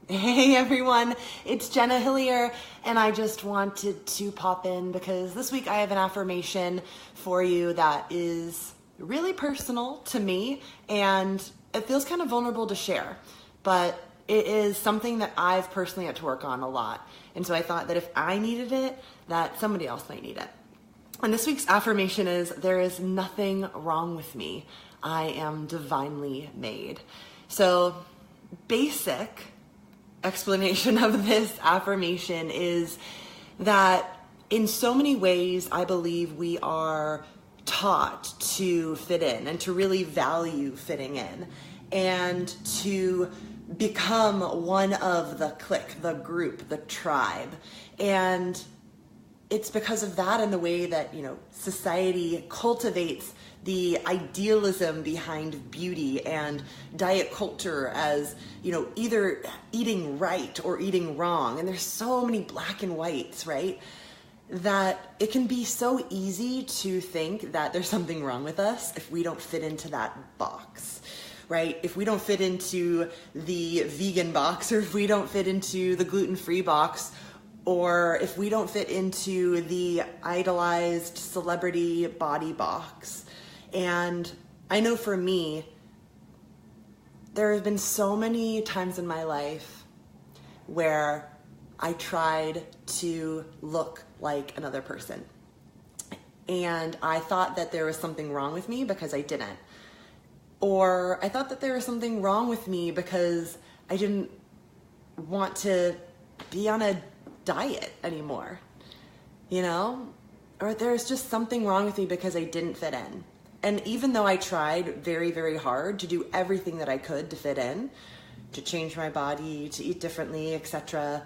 Hey everyone, it's Jenna Hillier, and I just wanted to pop in because this week I have an affirmation for you that is really personal to me, and it feels kind of vulnerable to share, but it is something that I've personally had to work on a lot. And so I thought that if I needed it, that somebody else might need it. And this week's affirmation is, there is nothing wrong with me. I am divinely made. So basic explanation of this affirmation is that in so many ways, I believe we are taught to fit in and to really value fitting in and to become one of the clique, the group, the tribe. And it's because of that and the way that, society cultivates the idealism behind beauty and diet culture as, either eating right or eating wrong. And there's so many black and whites, right? That it can be so easy to think that there's something wrong with us if we don't fit into that box, right? If we don't fit into the vegan box, or if we don't fit into the gluten-free box, or if we don't fit into the idolized celebrity body box. And I know for me, there have been so many times in my life where I tried to look like another person. And I thought that there was something wrong with me because I didn't. Or I thought that there was something wrong with me because I didn't want to be on a diet anymore, or there's just something wrong with me because I didn't fit in. And even though I tried very, very hard to do everything that I could to fit in, to change my body, to eat differently, etc.,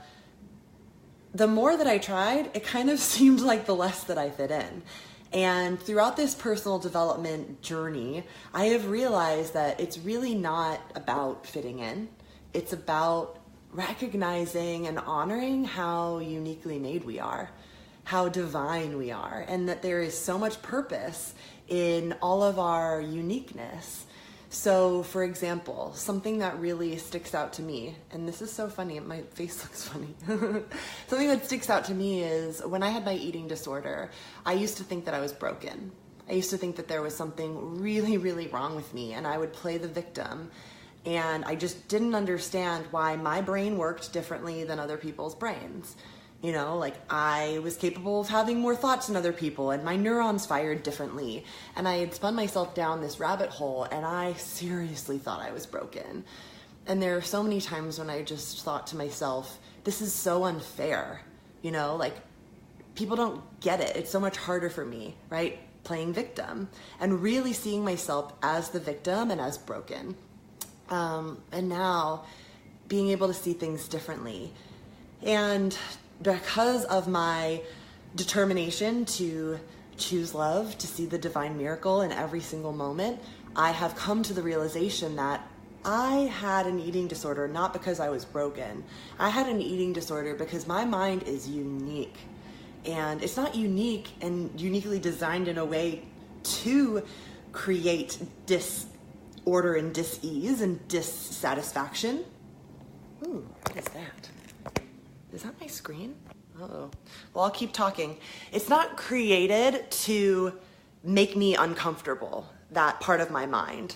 the more that I tried, it kind of seemed like the less that I fit in. And throughout this personal development journey, I have realized that it's really not about fitting in. It's about recognizing and honoring how uniquely made we are, how divine we are, and that there is so much purpose in all of our uniqueness. So, for example, something that really sticks out to me, and this is so funny, my face looks funny. Something that sticks out to me is when I had my eating disorder, I used to think that I was broken. I used to think that there was something really, really wrong with me, and I would play the victim. And I just didn't understand why my brain worked differently than other people's brains. I was capable of having more thoughts than other people, and my neurons fired differently. And I had spun myself down this rabbit hole, and I seriously thought I was broken. And there are so many times when I just thought to myself, this is so unfair. People don't get it. It's so much harder for me, right? Playing victim and really seeing myself as the victim and as broken. And now being able to see things differently. And because of my determination to choose love, to see the divine miracle in every single moment, I have come to the realization that I had an eating disorder not because I was broken. I had an eating disorder because my mind is unique. And it's not unique and uniquely designed in a way to create disorder and dis-ease and dissatisfaction. Ooh, what is that? Is that my screen? Uh-oh. Well, I'll keep talking. It's not created to make me uncomfortable, that part of my mind.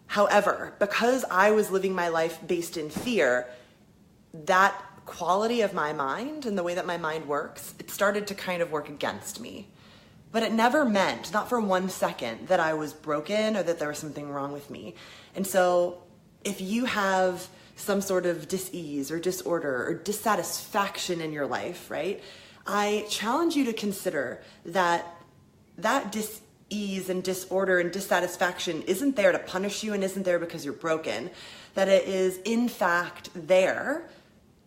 However, because I was living my life based in fear, that quality of my mind and the way that my mind works, it started to kind of work against me. But it never meant, not for 1 second, that I was broken or that there was something wrong with me. And so if you have some sort of dis-ease or disorder or dissatisfaction in your life, right? I challenge you to consider that dis-ease and disorder and dissatisfaction isn't there to punish you and isn't there because you're broken. That it is in fact there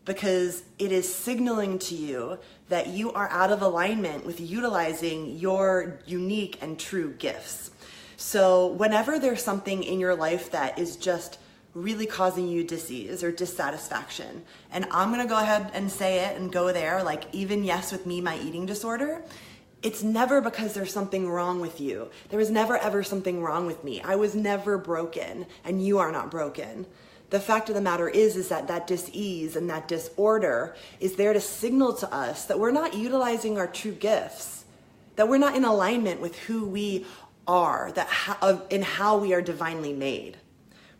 because it is signaling to you that you are out of alignment with utilizing your unique and true gifts. So whenever there's something in your life that is just really causing you dis-ease or dissatisfaction, and I'm gonna go ahead and say it and go there, like even yes with me, my eating disorder, it's never because there's something wrong with you. There was never ever something wrong with me. I was never broken, and you are not broken. The fact of the matter is that dis-ease and that disorder is there to signal to us that we're not utilizing our true gifts, that we're not in alignment with who we are, in how we are divinely made,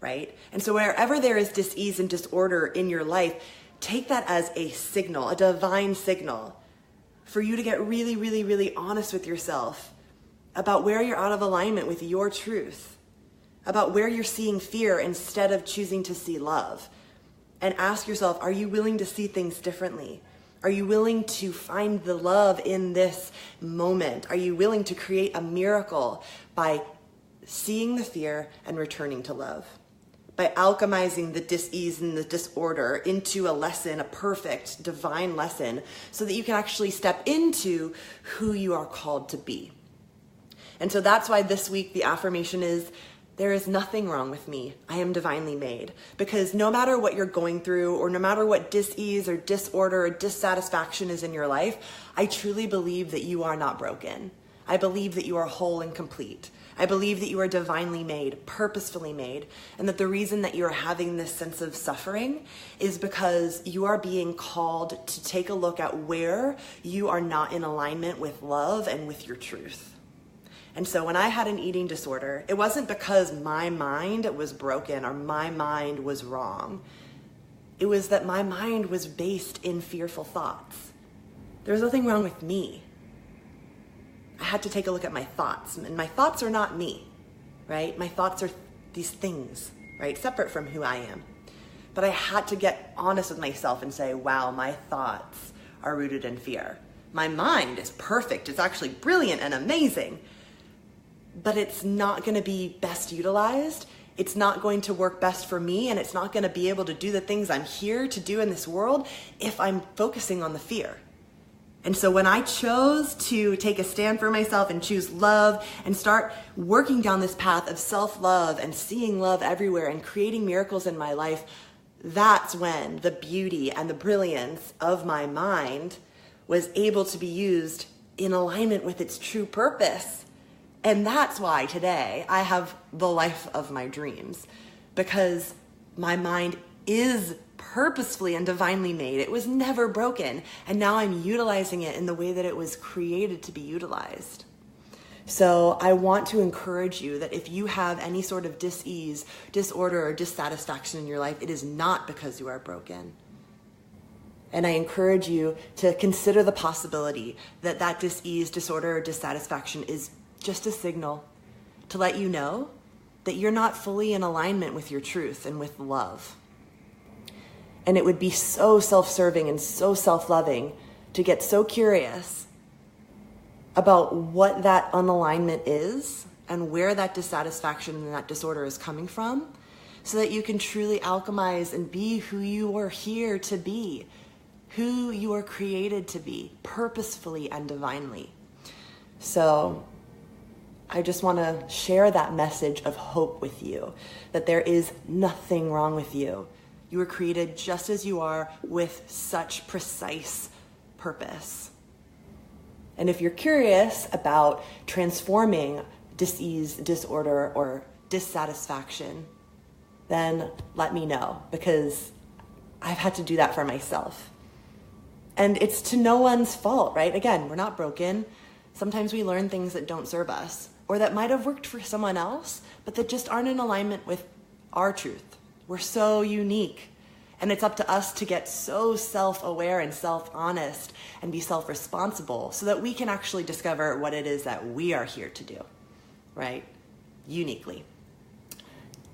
right? And so wherever there is dis-ease and disorder in your life, take that as a signal, a divine signal, for you to get really, really, really honest with yourself about where you're out of alignment with your truth, about where you're seeing fear instead of choosing to see love. And ask yourself, are you willing to see things differently? Are you willing to find the love in this moment? Are you willing to create a miracle by seeing the fear and returning to love? By alchemizing the dis-ease and the disorder into a lesson, a perfect divine lesson, so that you can actually step into who you are called to be. And so that's why this week the affirmation is, there is nothing wrong with me. I am divinely made. Because no matter what you're going through, or no matter what dis-ease or disorder or dissatisfaction is in your life, I truly believe that you are not broken. I believe that you are whole and complete. I believe that you are divinely made, purposefully made, and that the reason that you are having this sense of suffering is because you are being called to take a look at where you are not in alignment with love and with your truth. And so when I had an eating disorder, it wasn't because my mind was broken or my mind was wrong. It was that my mind was based in fearful thoughts. There was nothing wrong with me. I had to take a look at my thoughts, and my thoughts are not me, right? My thoughts are these things, right? Separate from who I am. But I had to get honest with myself and say, wow, my thoughts are rooted in fear. My mind is perfect. It's actually brilliant and amazing. But it's not going to be best utilized. It's not going to work best for me, and it's not going to be able to do the things I'm here to do in this world if I'm focusing on the fear. And so when I chose to take a stand for myself and choose love and start working down this path of self-love and seeing love everywhere and creating miracles in my life, that's when the beauty and the brilliance of my mind was able to be used in alignment with its true purpose. And that's why today I have the life of my dreams, because my mind is purposefully and divinely made. It was never broken. And now I'm utilizing it in the way that it was created to be utilized. So I want to encourage you that if you have any sort of dis-ease, disorder, or dissatisfaction in your life, it is not because you are broken. And I encourage you to consider the possibility that that dis-ease, disorder, or dissatisfaction is just a signal to let you know that you're not fully in alignment with your truth and with love. And it would be so self-serving and so self-loving to get so curious about what that unalignment is and where that dissatisfaction and that disorder is coming from, so that you can truly alchemize and be who you are here to be, who you are created to be, purposefully and divinely. So I just want to share that message of hope with you, that there is nothing wrong with you. You were created just as you are, with such precise purpose. And if you're curious about transforming dis-ease, disorder, or dissatisfaction, then let me know, because I've had to do that for myself. And it's to no one's fault, right? Again, we're not broken. Sometimes we learn things that don't serve us, or that might have worked for someone else, but that just aren't in alignment with our truth. We're so unique. And it's up to us to get so self-aware and self-honest and be self-responsible so that we can actually discover what it is that we are here to do, right? Uniquely.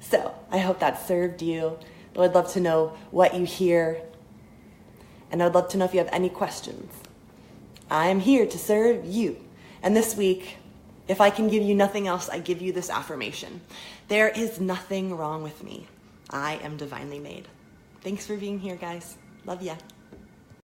So I hope that served you. I'd love to know what you hear. And I'd love to know if you have any questions. I'm here to serve you. And this week, if I can give you nothing else, I give you this affirmation. There is nothing wrong with me. I am divinely made. Thanks for being here, guys. Love ya.